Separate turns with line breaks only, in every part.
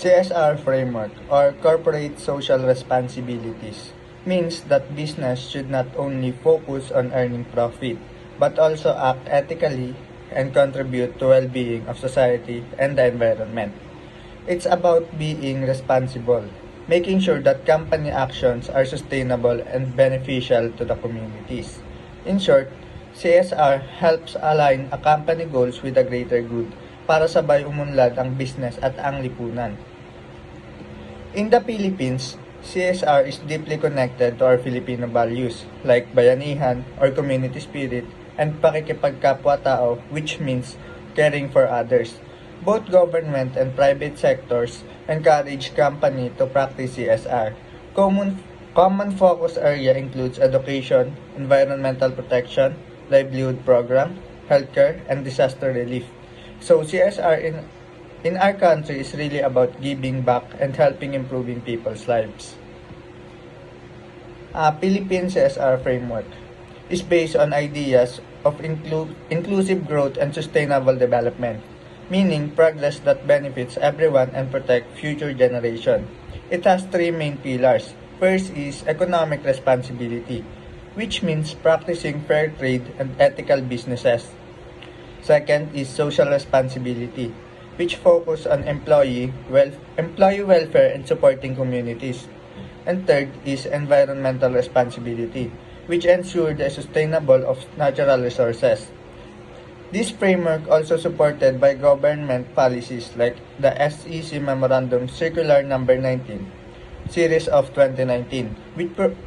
CSR framework or corporate social responsibilities means that business should not only focus on earning profit but also act ethically and contribute to well-being of society and the environment. It's about being responsible, making sure that company actions are sustainable and beneficial to the communities. In short, CSR helps align a company goals with the greater good para sabay umunlad ang business at ang lipunan. In the Philippines, CSR is deeply connected to our Filipino values like bayanihan or community spirit and pakikipagkapwa-tao, which means caring for others. Both government and private sectors encourage company to practice CSR. Common focus area includes education, environmental protection, livelihood program, healthcare, and disaster relief. So CSR in our country is really about giving back and helping improving people's lives. Philippine CSR framework is based on ideas of inclusive growth and sustainable development, meaning progress that benefits everyone and protect future generation. It has three main pillars. First is economic responsibility, which means practicing fair trade and ethical businesses. Second is social responsibility, which focus on employee welfare and supporting communities. And third is environmental responsibility, which ensure the sustainable of natural resources. This framework also supported by government policies like the SEC Memorandum Circular Number 19, Series of 2019,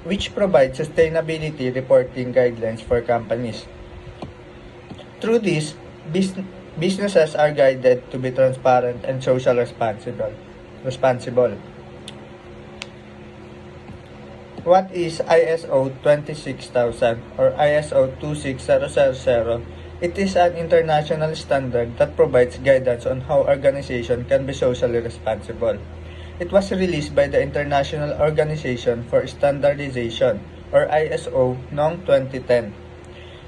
which provides sustainability reporting guidelines for companies. Through this, businesses are guided to be transparent and social responsible. What is ISO 26000 or ISO 26000? It is an international standard that provides guidance on how organizations can be socially responsible. It was released by the International Organization for Standardization or ISO noong 2010.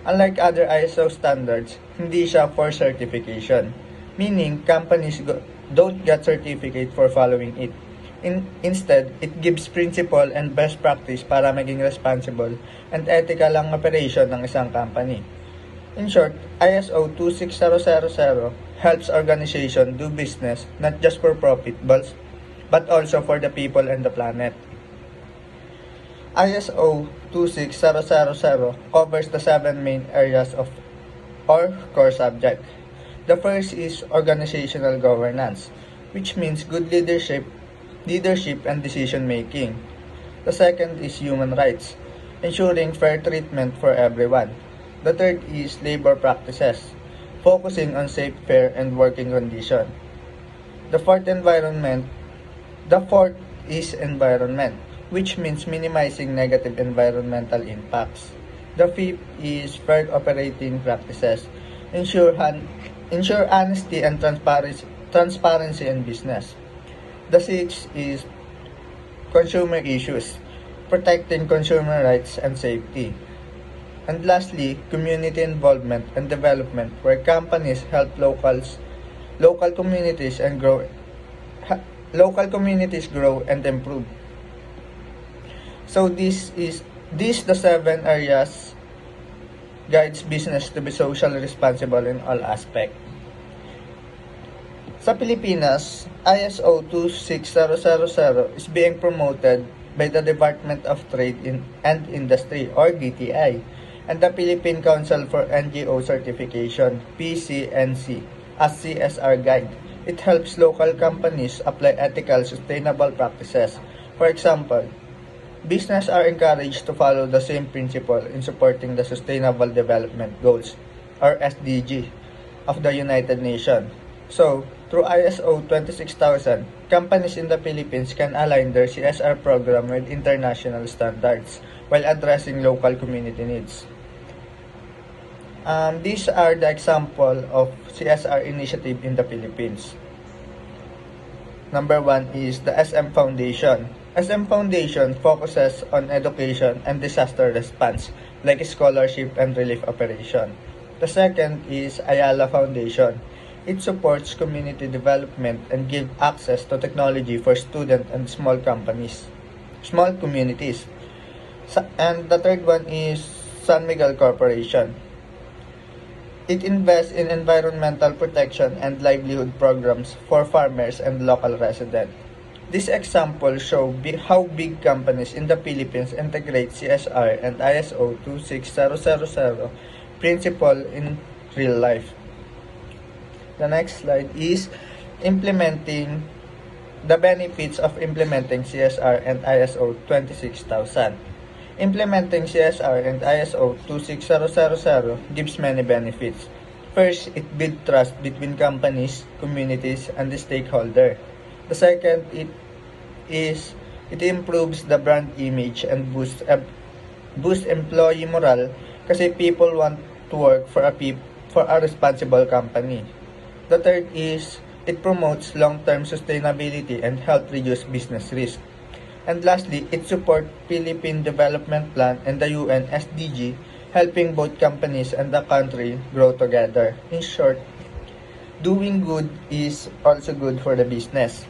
Unlike other ISO standards, hindi siya for certification, meaning companies don't get certificate for following it. Instead, it gives principle and best practice para maging responsible and ethical ang operation ng isang company. In short, ISO 26000 helps organization do business not just for profit but also for the people and the planet. ISO 26000 covers the 7 main areas of or core subject. The first is organizational governance, which means good leadership and decision making. The second is human rights, ensuring fair treatment for everyone. The third is labor practices, focusing on safe, fair, and working conditions. The fourth is environment, which means minimizing negative environmental impacts. The fifth is fair operating practices, ensure honesty and transparency in business. The sixth is consumer issues, protecting consumer rights and safety. And lastly, community involvement and development, where companies help local communities grow and improve. So these the 7 areas guides business to be socially responsible in all aspects. Sa Pilipinas, ISO 26000 is being promoted by the Department of Trade and Industry or DTI and the Philippine Council for NGO Certification (PCNC) as CSR guide. It helps local companies apply ethical, sustainable practices. For example, businesses are encouraged to follow the same principle in supporting the Sustainable Development Goals or SDG of the United Nations. So, through ISO 26000, companies in the Philippines can align their CSR program with international standards while addressing local community needs. These are the example of CSR initiative in the Philippines. Number 1 is the SM Foundation. SM Foundation focuses on education and disaster response like scholarship and relief operation. The second is Ayala Foundation. It supports community development and gives access to technology for students and small communities. And the third one is San Miguel Corporation. It invests in environmental protection and livelihood programs for farmers and local residents. This example shows how big companies in the Philippines integrate CSR and ISO 26000 principle in real life. The next slide is implementing the benefits of implementing CSR and ISO 26000. Implementing CSR and ISO 26000 gives many benefits. First, it builds trust between companies, communities, and the stakeholder. The second, it improves the brand image and boosts employee morale kasi people want to work for a responsible company. The third is it promotes long-term sustainability and help reduce business risk. And lastly, it supports Philippine Development Plan and the UN SDG, helping both companies and the country grow together. In short, doing good is also good for the business.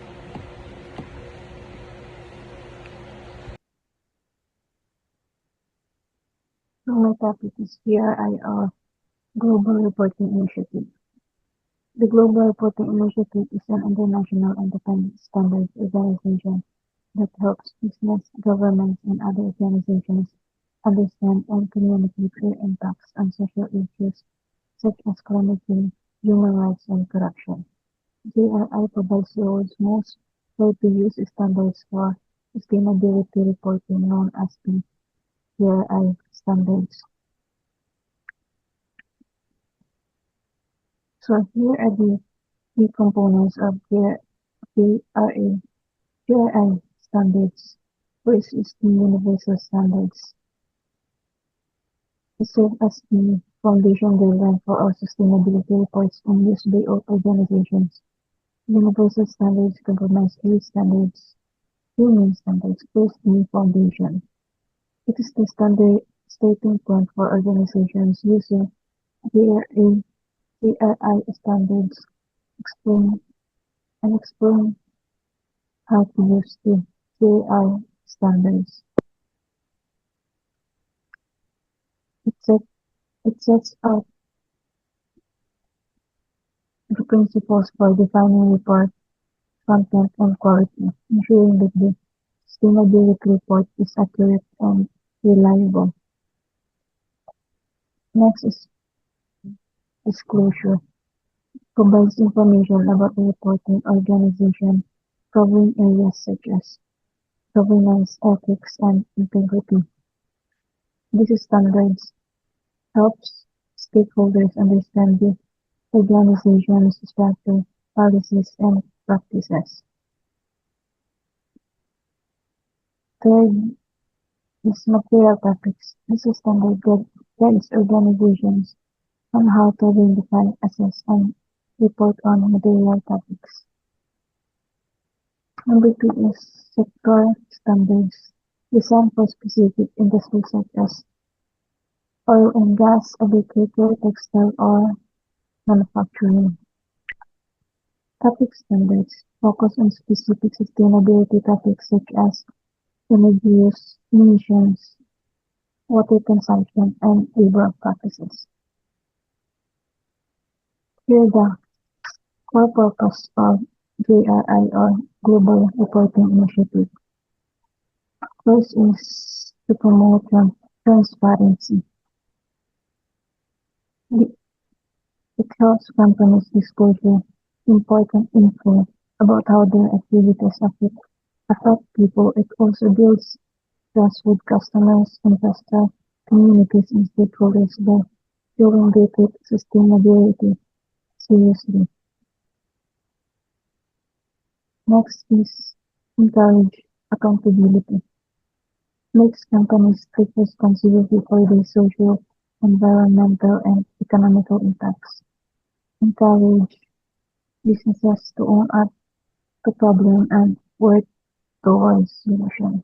So my topic is GRI or Global Reporting Initiative. The Global Reporting Initiative is an international independent standards organization that helps business, governments, and other organizations understand and communicate their impacts on social issues such as climate change, human rights, and corruption. GRI provides the world's most well-to-use standards for sustainability reporting known as the GRI standards. So here are the key components of GRI standards. First is the universal standards. It serves as the foundation guideline for all sustainability reports and used by all organizations. Universal standards comprise three main standards. First, the foundation. It is the standard starting point for organizations using GRI standards. Explain explain how to use the GRI standards. It set It sets out the principles for defining report content and quality, ensuring that the sustainability report is accurate and reliable. Next is disclosure. Provides information about the reporting organization, covering areas such as governance, ethics, and integrity. These standards helps stakeholders understand the organization's structure, policies, and practices. Third is material topics. This standard guides organizations on how to identify, assess, and report on material topics. Number two is sector standards, designed for specific industries such as oil and gas, agriculture, textile, or manufacturing. Topic standards focus on specific sustainability topics such as energy use, emissions, water consumption, and labor practices. Here are the core purpose of GRI or Global Reporting Initiative. First is to promote transparency. It helps companies disclose important info about how their activities affect people. It also builds trust with customers, investors, communities, and stakeholders by showing they take sustainability seriously. Next is encourage accountability. Makes companies take responsibility for their social, environmental, and economical impacts. Encourage businesses to own up to problem and work towards solutions.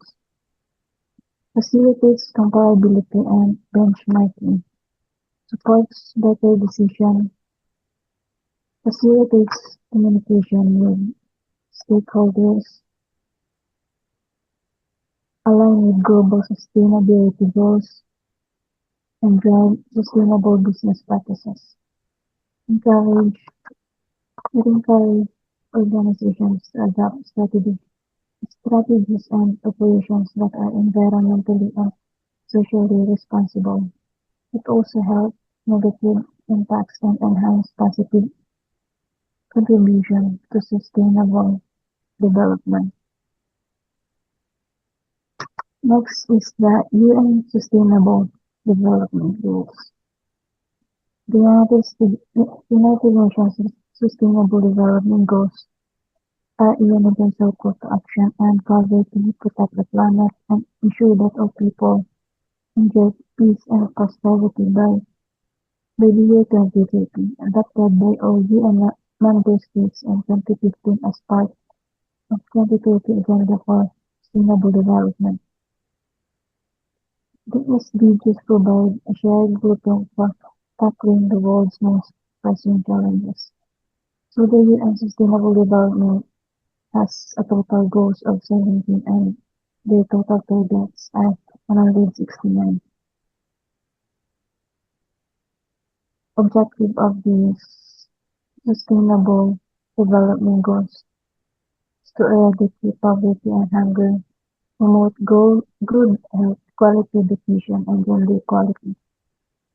Facilitates comparability and benchmarking. Supports better decision facilitates communication with stakeholders, align with global sustainability goals, and drive sustainable business practices. Encourage It encourages organizations to adopt strategies and operations that are environmentally and socially responsible. It also helps negative impacts and enhance positive contribution to sustainable development. Next is the UN Sustainable Development Goals. The United Nations Sustainable Development Goals are a universal call to action and cover to protect the planet and ensure that all people enjoy peace and prosperity by the year 2030, adopted by all UN member states in 2015 as part of 2030 Agenda for Sustainable Development. The SDGs provide a shared blueprint for tackling the world's most pressing challenges. So the UN Sustainable Development has a total goals of 17 and their total targets are 169. Objective of the Sustainable Development Goals is to eradicate poverty and hunger, promote good health, quality education, and gender equality,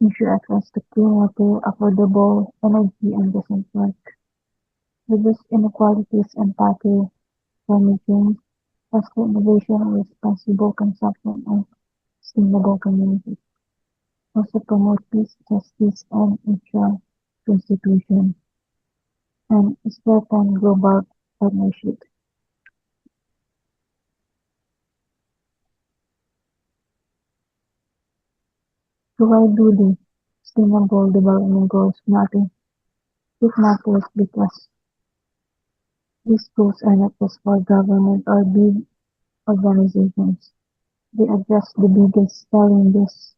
ensure access to clean water, affordable energy, and decent work, reduce inequalities and tackle climate change, foster innovation, responsible consumption, and sustainable communities. Also promote peace, justice, and ensure constitution, and strengthen global partnership. So why do the Sustainable Development Goals matter? It matters because these goals are not just for government or big organizations. They address the biggest challenges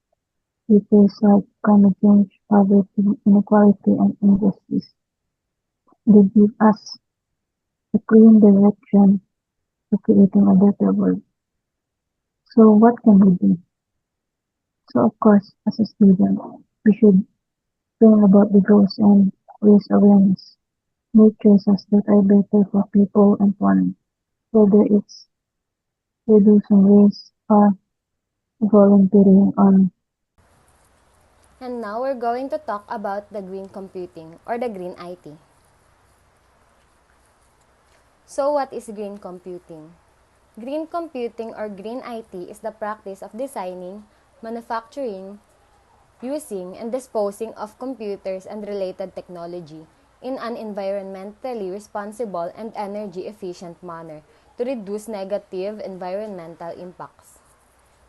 we face like climate change, poverty, inequality, and injustice. They give us a clear direction to creating a better world. So what can we do? So of course, as a student, we should learn about the goals and raise awareness. Make choices that are better for people and planet, whether it's reducing waste or volunteering on.
And now we're going to talk about the green computing or the green IT. So what is green computing? Green computing or green IT is the practice of designing, manufacturing, using, and disposing of computers and related technology in an environmentally responsible and energy efficient manner to reduce negative environmental impacts.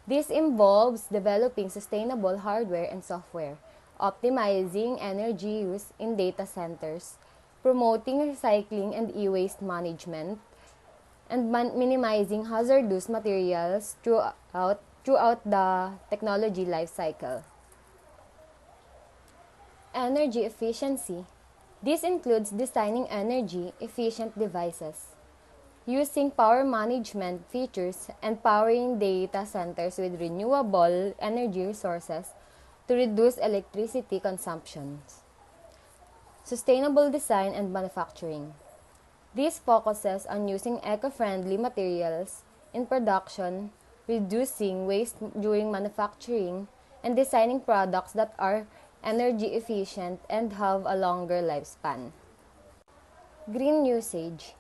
This involves developing sustainable hardware and software, optimizing energy use in data centers, promoting recycling and e-waste management, and minimizing hazardous materials throughout the technology life cycle. Energy efficiency. This includes designing energy efficient devices, using power management features, and powering data centers with renewable energy resources to reduce electricity consumption. Sustainable design and manufacturing. This focuses on using eco-friendly materials in production, reducing waste during manufacturing, and designing products that are energy efficient and have a longer lifespan. Green usage.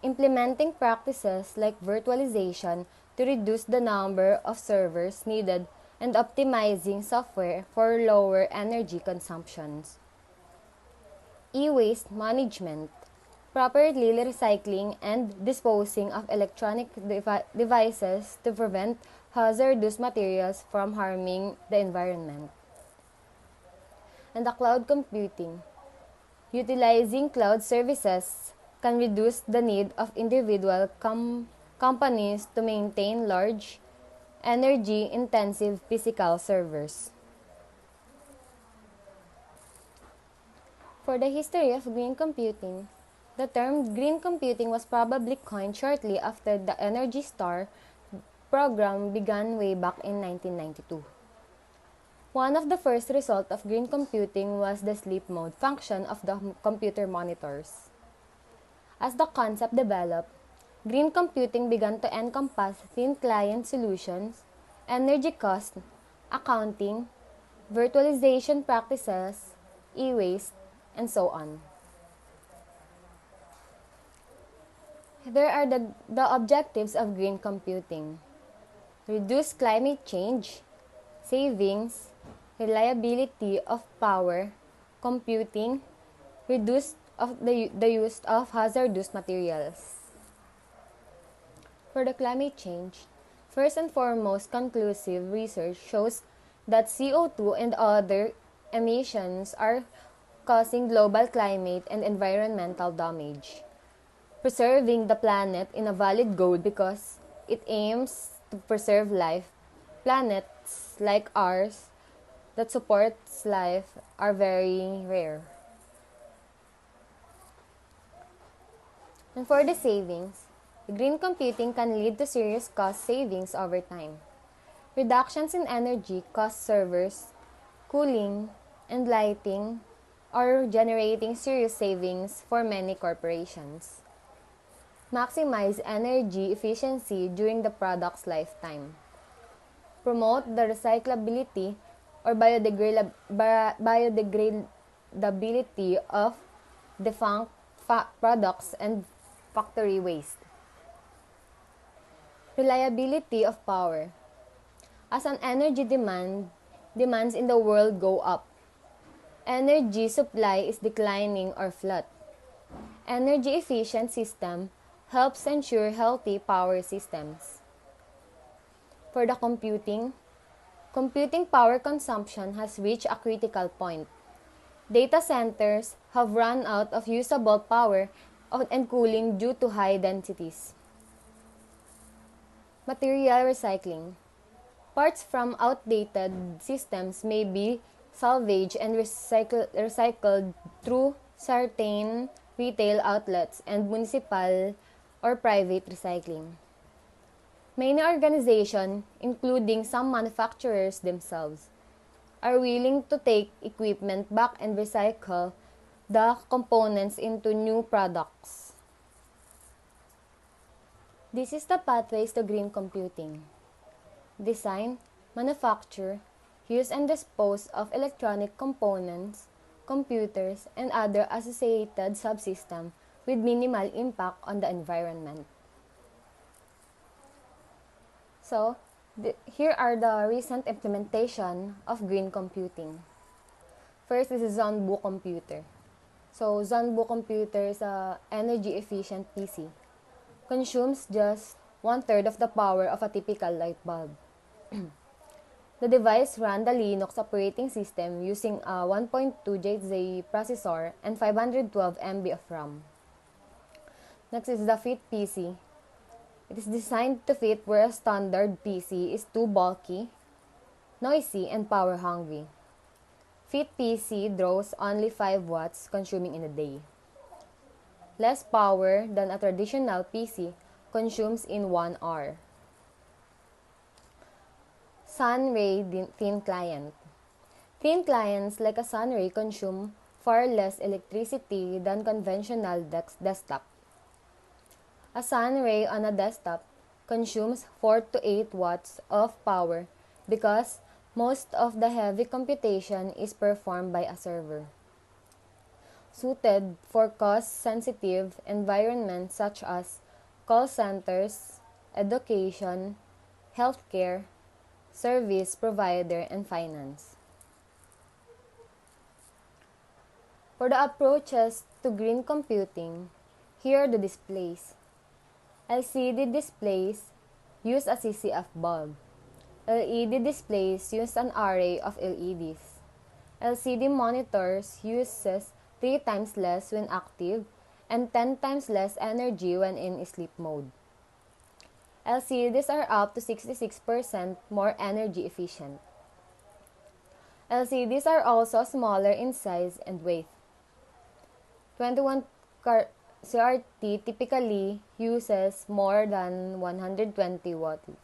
Implementing practices like virtualization to reduce the number of servers needed and optimizing software for lower energy consumptions. E-waste management. Properly recycling and disposing of electronic devices to prevent hazardous materials from harming the environment. And the cloud computing. Utilizing cloud services can reduce the need of individual companies to maintain large, energy-intensive physical servers. For the history of green computing, the term green computing was probably coined shortly after the Energy Star program began way back in 1992. One of the first results of green computing was the sleep mode function of the computer monitors. As the concept developed, green computing began to encompass thin client solutions, energy cost, accounting, virtualization practices, e-waste, and so on. There are the objectives of green computing: reduce climate change, savings, reliability of power, computing, reduce of the use of hazardous materials. For the climate change, first and foremost, conclusive research shows that CO2 and other emissions are causing global climate and environmental damage. Preserving the planet in a valid goal because it aims to preserve life. Planets like ours that supports life are very rare. And for the savings, green computing can lead to serious cost savings over time. Reductions in energy cost servers, cooling, and lighting are generating serious savings for many corporations. Maximize energy efficiency during the product's lifetime. Promote the recyclability or biodegradability of defunct products and factory waste. Reliability of power. As an energy demands in the world go up, energy supply is declining or flat. Energy efficient system helps ensure healthy power systems. For the computing power consumption has reached a critical point. Data centers have run out of usable power and cooling due to high densities. Material recycling. Parts from outdated systems may be salvaged and recycled through certain retail outlets and municipal or private recycling. Many organizations, including some manufacturers themselves, are willing to take equipment back and recycle the components into new products. This is the pathways to green computing: design, manufacture, use and dispose of electronic components, computers, and other associated subsystems with minimal impact on the environment. So, here are the recent implementation of green computing. First is Zonbu computer. So, Zonbu computer is a energy efficient PC. Consumes just 1/3 of the power of a typical light bulb. The device ran the Linux operating system using a 1.2 GHz processor and 512 MB of RAM. Next is the Fit PC. It is designed to fit where a standard PC is too bulky, noisy, and power hungry. Fit PC draws only 5 watts consuming in a day. Less power than a traditional PC consumes in 1 hour. Sunray Thin Client. Thin clients like a Sunray consume far less electricity than conventional desktop. A Sunray on a desktop consumes 4 to 8 watts of power because most of the heavy computation is performed by a server. Suited for cost-sensitive environments such as call centers, education, healthcare, service provider, and finance. For the approaches to green computing, here are the displays. LCD displays use a CCF bulb. LED displays use an array of LEDs. LCD monitors uses 3 times less when active and 10 times less energy when in sleep mode. LCDs are up to 66% more energy efficient. LCDs are also smaller in size and weight. 21 CRT typically uses more than 120 wattage.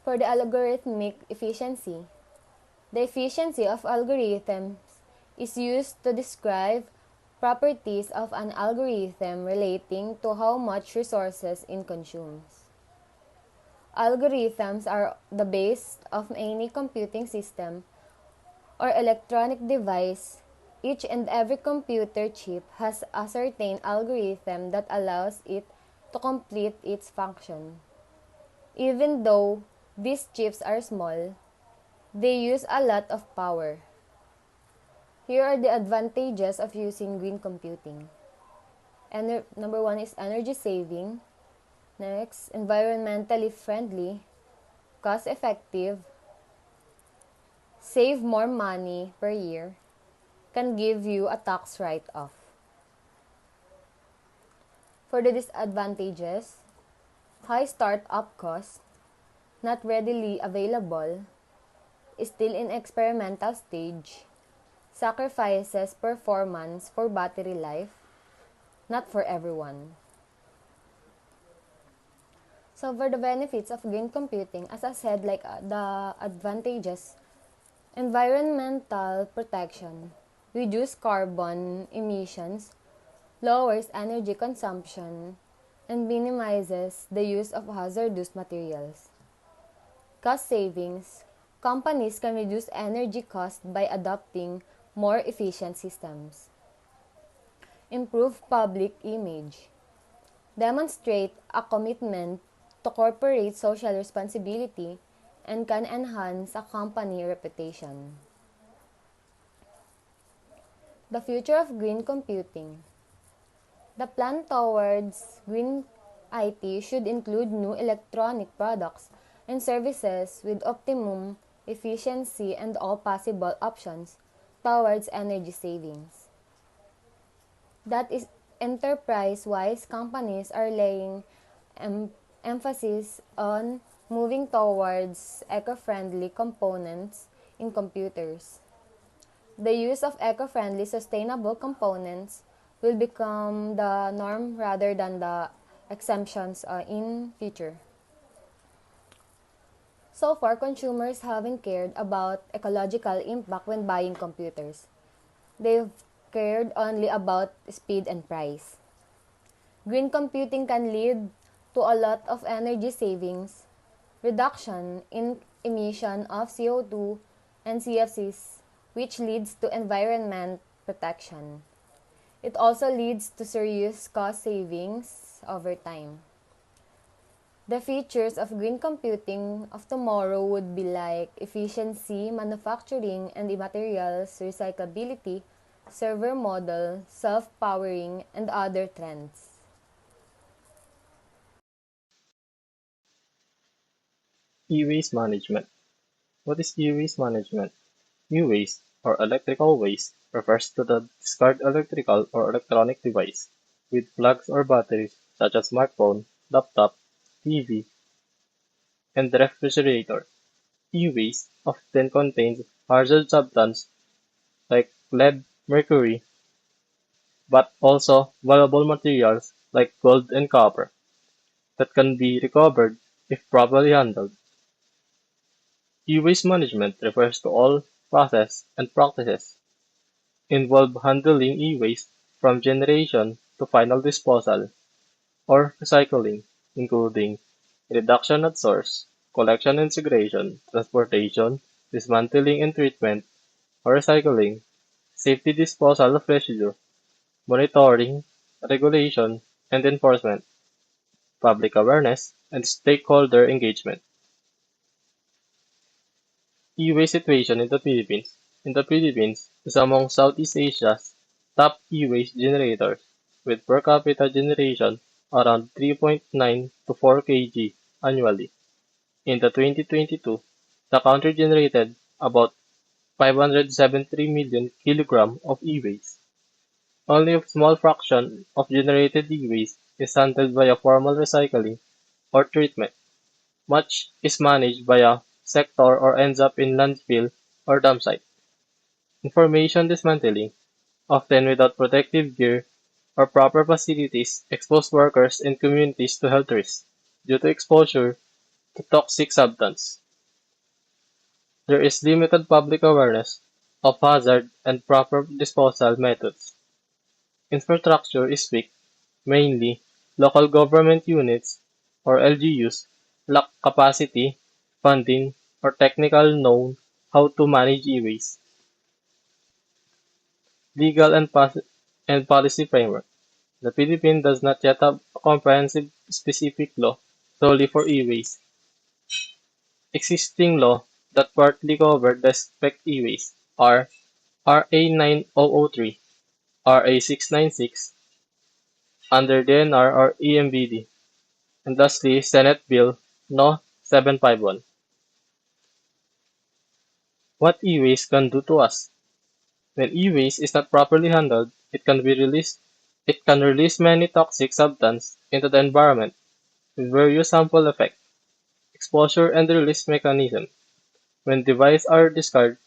For the algorithmic efficiency, the efficiency of algorithms is used to describe properties of an algorithm relating to how much resources it consumes. Algorithms are the base of any computing system or electronic device. Each and every computer chip has a certain algorithm that allows it to complete its function. Even though these chips are small, they use a lot of power. Here are the advantages of using green computing. Number one is energy saving. Next, environmentally friendly, cost effective, save more money per year, can give you a tax write-off. For the disadvantages, high startup cost, not readily available, still in experimental stage, sacrifices performance for battery life, not for everyone. So for the benefits of green computing, as I said, the advantages, environmental protection, reduce carbon emissions, lowers energy consumption, and minimizes the use of hazardous materials. Cost savings, companies can reduce energy costs by adopting more efficient systems. Improve public image, demonstrate a commitment to corporate social responsibility, and can enhance a company reputation. The future of green computing. The plan towards green IT should include new electronic products and services with optimum efficiency and all possible options towards energy savings. That is, enterprise-wise companies are laying emphasis on moving towards eco-friendly components in computers. The use of eco-friendly sustainable components will become the norm rather than the exemptions in future. So far, consumers haven't cared about ecological impact when buying computers. They've cared only about speed and price. Green computing can lead to a lot of energy savings, reduction in emission of CO2 and CFCs, which leads to environment protection. It also leads to serious cost savings over time. The features of green computing of tomorrow would be like efficiency, manufacturing and materials recyclability, server model, self-powering, and other trends.
E-waste management. What is e-waste management? E-waste, or electrical waste, refers to the discard electrical or electronic device with plugs or batteries such as smartphone, laptop, TV, and refrigerator. E-waste often contains hazardous substances like lead, mercury, but also valuable materials like gold and copper that can be recovered if properly handled. E-waste management refers to all process and practices involve handling e-waste from generation to final disposal or recycling, including reduction at source, collection and segregation, transportation, dismantling and treatment, or recycling, safety disposal of residue, monitoring, regulation, and enforcement, public awareness, and stakeholder engagement. E-waste situation in the Philippines. In the Philippines is among Southeast Asia's top e-waste generators, with per capita generation around 3.9 to 4 kg annually. In the 2022, the country generated about 573 million kilograms of e-waste. Only a small fraction of generated e-waste is handled via formal recycling or treatment. Much is managed via sector or ends up in landfill or dump site. Information dismantling. often without protective gear or proper facilities, expose workers and communities to health risks due to exposure to toxic substance. There is limited public awareness of hazard and proper disposal methods. Infrastructure is weak, mainly local government units or LGUs lack capacity, funding, or technical know how to manage e-waste. Legal and policy framework. The Philippines does not yet have a comprehensive specific law solely for e-waste. Existing law that partly cover the spec e-waste are RA 9003, RA 696 under DNR or EMBD, and lastly Senate Bill No. 751. What e-waste can do to us? When e-waste is not properly handled, it can release many toxic substances into the environment with various harmful effects, exposure and release mechanism. When devices are discarded,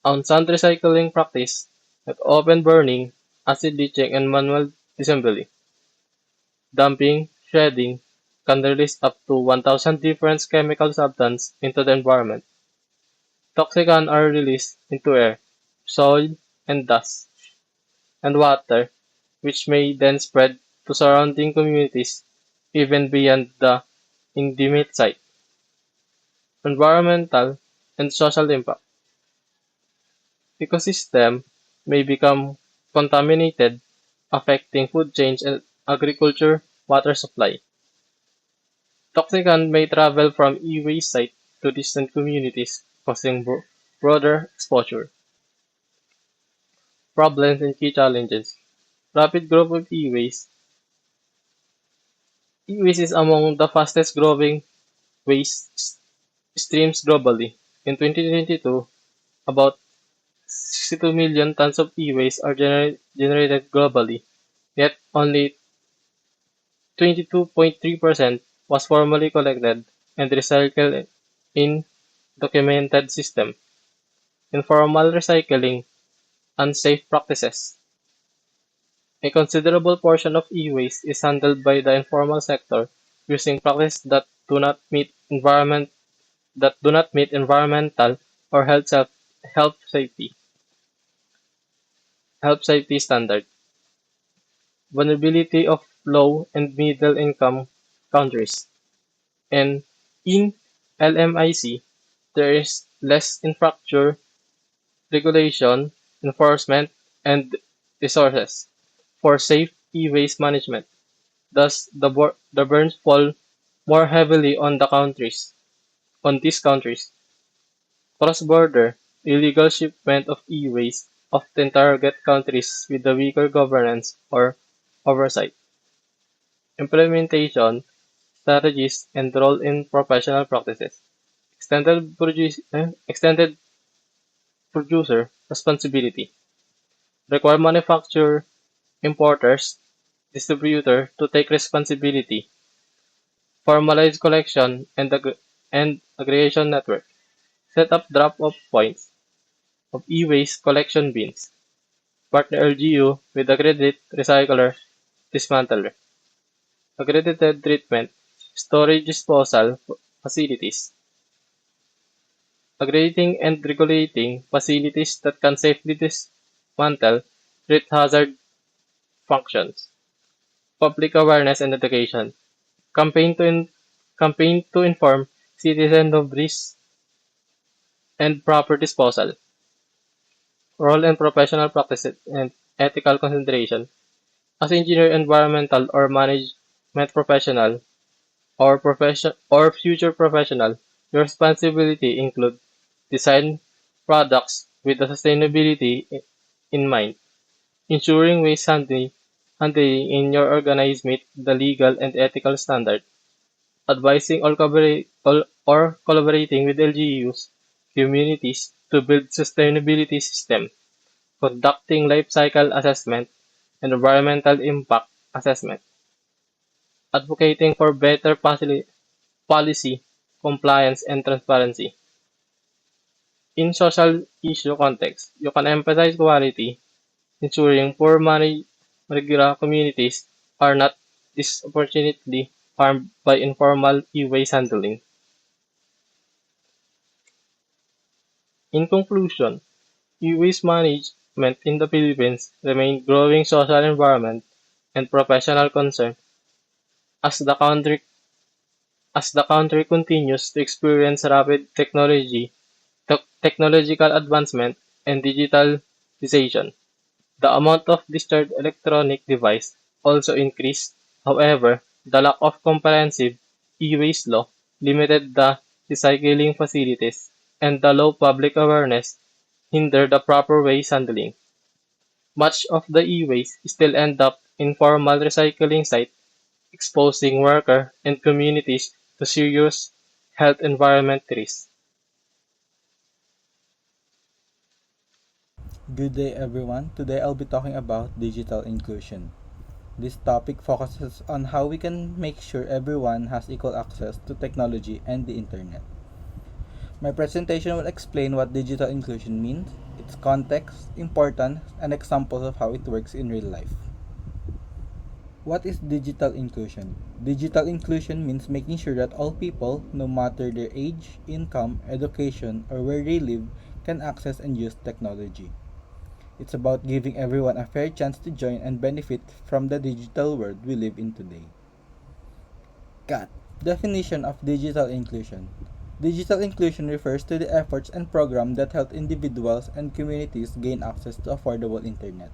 on-sand recycling practice like open burning, acid leaching and manual disassembly, dumping, shredding can release up to 1,000 different chemical substances into the environment. Toxicants are released into air, soil, and dust, and water, which may then spread to surrounding communities even beyond the intimate site. Environmental and social impact. Ecosystem may become contaminated, affecting food chains and agriculture water supply. Toxicants may travel from e-waste site to distant communities, causing broader exposure. Problems and key challenges. Rapid growth of e-waste. E-waste is among the fastest growing waste streams globally. In 2022, about 62 million tons of e-waste are generated globally, yet only 22.3% was formally collected and recycled in documented system. Informal recycling, unsafe practices. A considerable portion of e-waste is handled by the informal sector using practices that do not meet environmental or health safety health safety standards. Vulnerability of low and middle income countries. And in LMIC, there is less infrastructure, regulation, enforcement, and resources for safe e-waste management. Thus, the burns fall more heavily on these countries. Cross-border, illegal shipment of e-waste often target countries with the weaker governance or oversight. Implementation, strategies, and role in professional practices. Extended producer responsibility. Require manufacturer, importers, distributor to take responsibility. Formalize collection and aggregation network. Set up drop-off points of e-waste collection bins. Partner LGU with accredited recycler dismantler. Accredited treatment, storage disposal facilities. Accrediting and regulating facilities that can safely dismantle treat hazard functions. Public awareness and education. Campaign to, in, campaign to inform citizens of risk and proper disposal. Role and professional practices and ethical consideration. As engineer, environmental, or management professional, or future professional, your responsibility include design products with the sustainability in mind, ensuring handling in your organization meet the legal and ethical standard, advising or collaborating with LGUs, communities to build sustainability system, conducting life cycle assessment and environmental impact assessment, advocating for better policy, compliance, and transparency. In social issue context, you can emphasize quality, ensuring poor Marigara communities are not disproportionately harmed by informal e-waste handling. In conclusion, e-waste management in the Philippines remains growing social environment and professional concern as the country continues to experience rapid technological advancement and digitalization. The amount of discharged electronic device also increased. However, the lack of comprehensive e-waste law limited the recycling facilities, and the low public awareness hindered the proper waste handling. Much of the e-waste still end up in formal recycling sites, exposing workers and communities to serious health environment risks.
Good day everyone. Today I'll be talking about digital inclusion. This topic focuses on how we can make sure everyone has equal access to technology and the internet. My presentation will explain what digital inclusion means, its context, importance, and examples of how it works in real life. What is digital inclusion? Digital inclusion means making sure that all people, no matter their age, income, education, or where they live, can access and use technology. It's about giving everyone a fair chance to join and benefit from the digital world we live in today. Cat. Definition of digital inclusion. Digital inclusion refers to the efforts and programs that help individuals and communities gain access to affordable internet,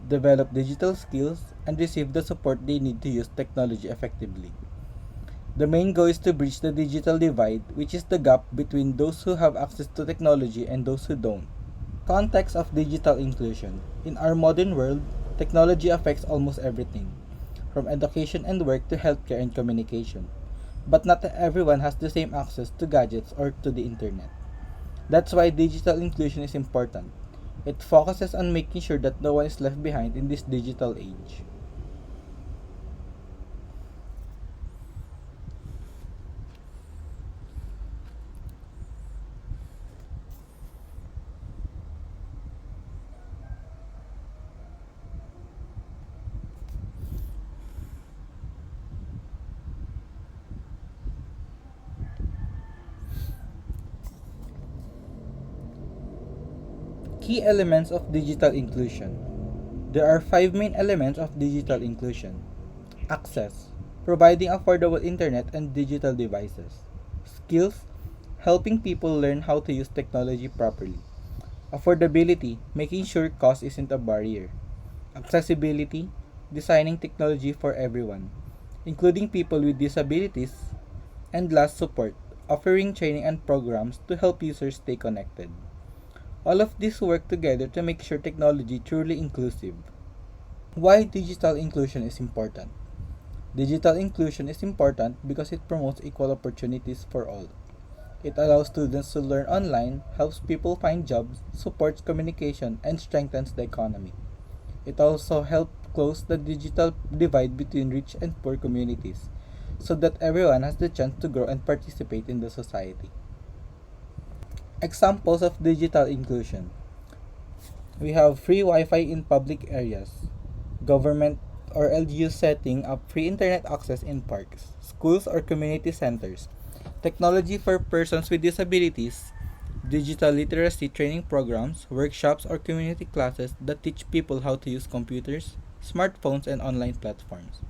develop digital skills, and receive the support they need to use technology effectively. The main goal is to bridge the digital divide, which is the gap between those who have access to technology and those who don't. Context of digital inclusion. In our modern world, technology affects almost everything, from education and work to healthcare and communication. But not everyone has the same access to gadgets or to the internet. That's why digital inclusion is important. It focuses on making sure that no one is left behind in this digital age. Key elements of digital inclusion. There are five main elements of digital inclusion. Access, providing affordable internet and digital devices. Skills, helping people learn how to use technology properly. Affordability, making sure cost isn't a barrier. Accessibility, designing technology for everyone, including people with disabilities. And last, support, offering training and programs to help users stay connected. All of these work together to make sure technology truly inclusive. Why digital inclusion is important? Digital inclusion is important because it promotes equal opportunities for all. It allows students to learn online, helps people find jobs, supports communication, and strengthens the economy. It also helps close the digital divide between rich and poor communities so that everyone has the chance to grow and participate in the society. Examples of digital inclusion. We have free Wi-Fi in public areas, government or LGU setting up free internet access in parks, schools or community centers, technology for persons with disabilities, digital literacy training programs, workshops or community classes that teach people how to use computers, smartphones and online platforms,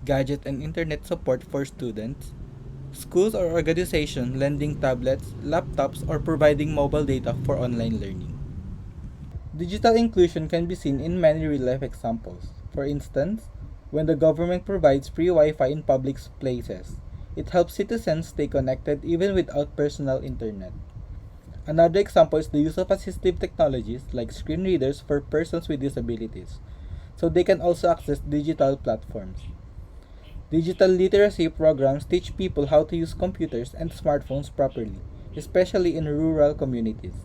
gadget and internet support for students, schools or organizations lending tablets, laptops or providing mobile data for online learning. Digital inclusion can be seen in many real-life examples. For instance, when the government provides free Wi-Fi in public places, it helps citizens stay connected even without personal internet. Another example is the use of assistive technologies like screen readers for persons with disabilities, so they can also access digital platforms. Digital literacy programs teach people how to use computers and smartphones properly, especially in rural communities.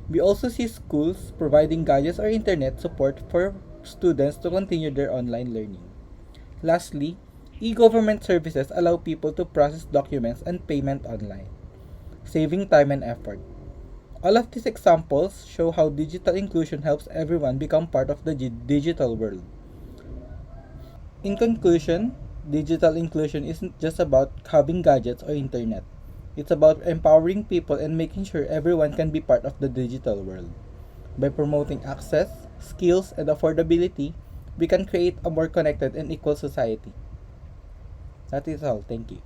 We also see schools providing gadgets or internet support for students to continue their online learning. Lastly, e-government services allow people to process documents and payment online, saving time and effort. All of these examples show how digital inclusion helps everyone become part of the digital world. In conclusion, digital inclusion isn't just about having gadgets or internet. It's about empowering people and making sure everyone can be part of the digital world. By promoting access, skills, and affordability, we can create a more connected and equal society. That is all. Thank you.